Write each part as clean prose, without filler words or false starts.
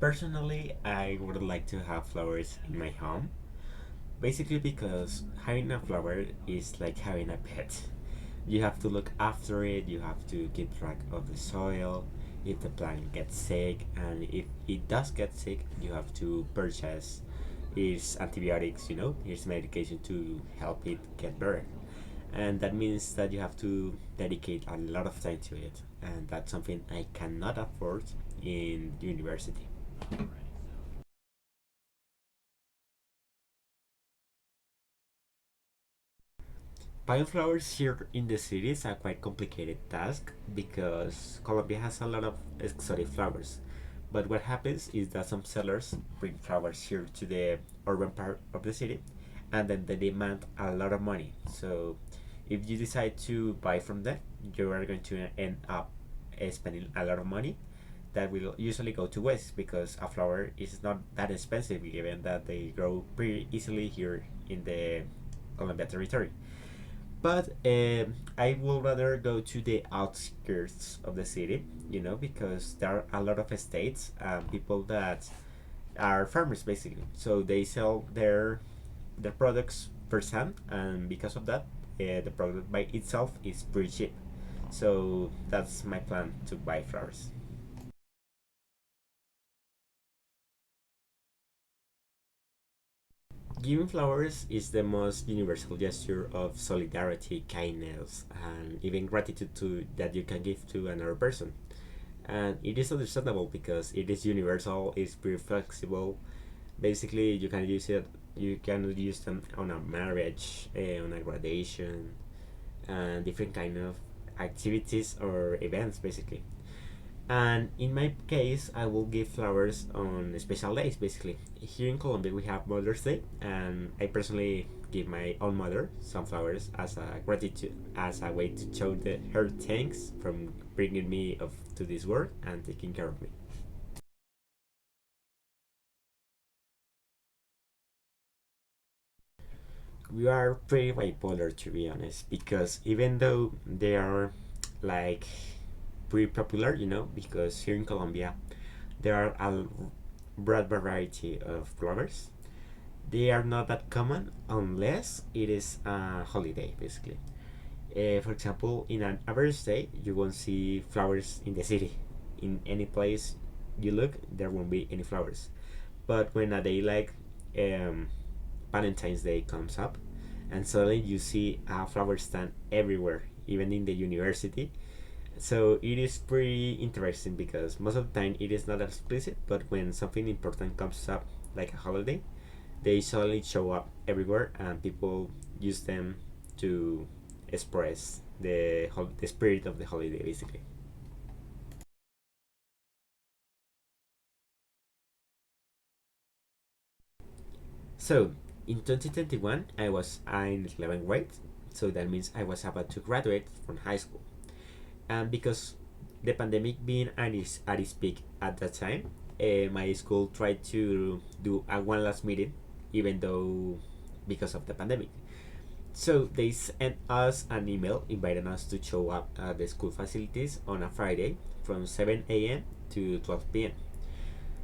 Personally, I would like to have flowers in my home. Basically, because having a flower is like having a pet. You have to look after it, you have to keep track of the soil, if the plant gets sick, and if it does get sick, you have to purchase its antibiotics, its medication to help it get better. And that means that you have to dedicate a lot of time to it, and that's something I cannot afford in university. Buying flowers here in the city is a quite complicated task because Colombia has a lot of exotic flowers. But what happens is that some sellers bring flowers here to the urban part of the city, and then they demand a lot of money. So if you decide to buy from them, you are going to end up spending a lot of money that will usually go to waste because a flower is not that expensive given that they grow pretty easily here in the Colombia territory. But I would rather go to the outskirts of the city, because there are a lot of estates and people that are farmers basically. So they sell their products firsthand, and because of that, the product by itself is pretty cheap. So that's my plan to buy flowers. Giving flowers is the most universal gesture of solidarity, kindness, and even gratitude that you can give to another person. And it is understandable because it is universal, it's pretty flexible. Basically, you can use them on a marriage, on a graduation, and different kind of activities or events, basically. And in my case, I will give flowers on special days. Basically, here in Colombia, we have Mother's Day, and I personally give my own mother some flowers as a gratitude, as a way to show her thanks from bringing me up to this world and taking care of me. We are pretty bipolar, to be honest, because even though they are like pretty popular, because here in Colombia there are a broad variety of flowers. They are not that common unless it is a holiday, basically. For example, in an average day, you won't see flowers in the city. In any place you look, there won't be any flowers. But when a day like um, Valentine's Day comes up, and suddenly you see a flower stand everywhere, even in the university. So it is pretty interesting because most of the time it is not explicit, but when something important comes up, like a holiday, they suddenly show up everywhere, and people use them to express the spirit of the holiday, basically. So in 2021, I was in 11th grade, so that means I was about to graduate from high school. And because the pandemic being at its peak at that time, my school tried to do a one last meeting, even though because of the pandemic. So they sent us an email inviting us to show up at the school facilities on a Friday from 7 a.m. to 12 p.m.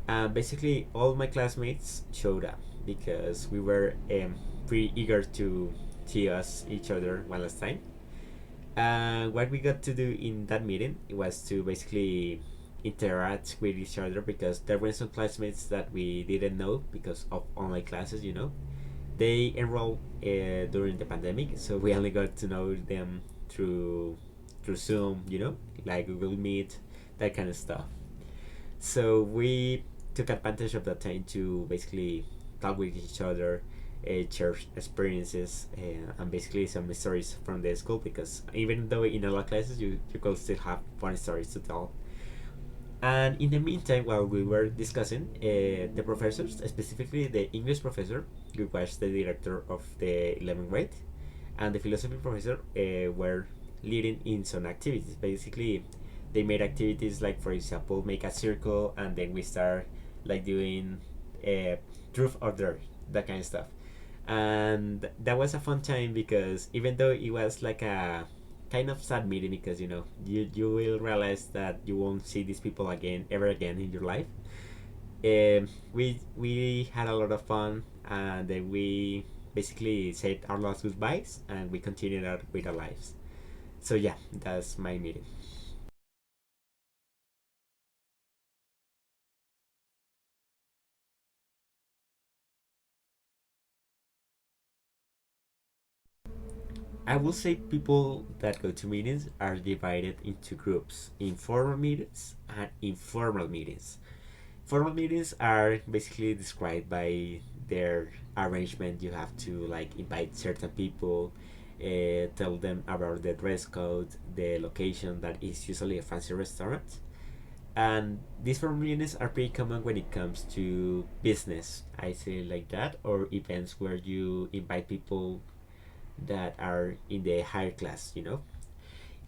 And basically, all my classmates showed up because we were pretty eager to see us each other one last time. And what we got to do in that meeting was to basically interact with each other because there were some classmates that we didn't know because of online classes, They enrolled during the pandemic, so we only got to know them through Zoom, like Google Meet, that kind of stuff. So we took advantage of that time to basically talk with each other, share experiences, and basically some stories from the school because even though in a lot of classes you could still have fun stories to tell. And in the meantime, while we were discussing, the professors, specifically the English professor, who was the director of the 11th grade, and the philosophy professor were leading in some activities. Basically, they made activities like, for example, make a circle, and then we start like doing truth or dare, that kind of stuff. And that was a fun time because even though it was like a kind of sad meeting because you will realize that you won't see these people again ever again in your life, We had a lot of fun, and then we basically said our last goodbyes, and we continued our, with our lives. So yeah, that's my meeting. I will say people that go to meetings are divided into groups: informal meetings and informal meetings. Formal meetings are basically described by their arrangement. You have to like invite certain people, tell them about the dress code, the location that is usually a fancy restaurant. And these formal meetings are pretty common when it comes to business, I say it like that, or events where you invite people that are in the higher class, you know.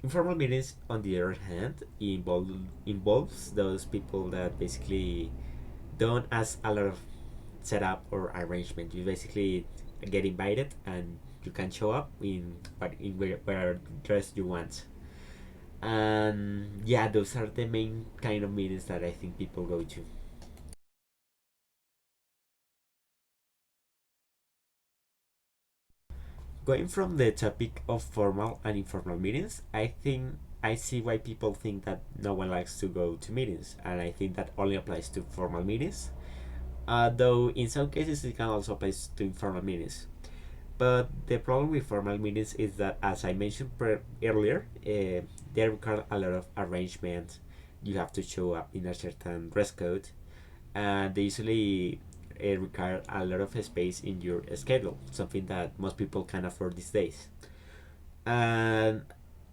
Informal meetings, on the other hand, involves those people that basically don't ask a lot of setup or arrangement. You basically get invited and you can show up in where dress you want. And yeah, those are the main kind of meetings that I think people go to. Going from the topic of formal and informal meetings, I think I see why people think that no one likes to go to meetings, and I think that only applies to formal meetings. Though in some cases it can also apply to informal meetings. But the problem with formal meetings is that, as I mentioned earlier, they require a lot of arrangement. You have to show up in a certain dress code, and they usually require a lot of space in your schedule, something that most people can afford these days. And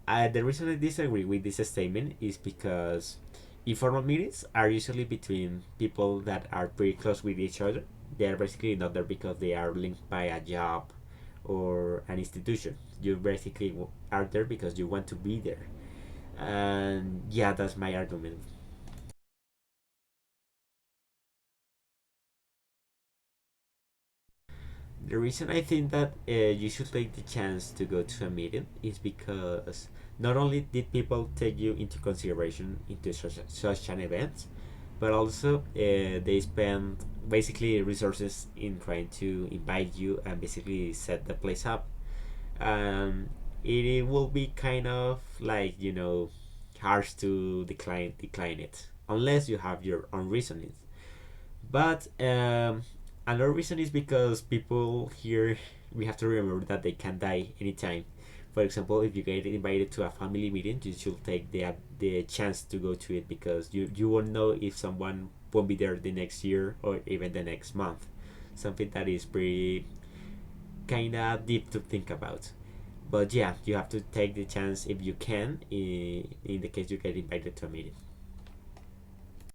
the reason I disagree with this statement is because informal meetings are usually between people that are pretty close with each other. They are basically not there because they are linked by a job or an institution. You basically are there because you want to be there. And yeah, that's my argument. The reason I think that you should take the chance to go to a meeting is because not only did people take you into consideration into such an event, but also they spend basically resources in trying to invite you and basically set the place up. Um, it will be kind of like, you know, harsh to decline it unless you have your own reasons. But another reason is because people here, we have to remember that they can die anytime. For example, if you get invited to a family meeting, you should take the chance to go to it because you won't know if someone won't be there the next year or even the next month. Something that is pretty kind of deep to think about. But yeah, you have to take the chance if you can, in the case you get invited to a meeting.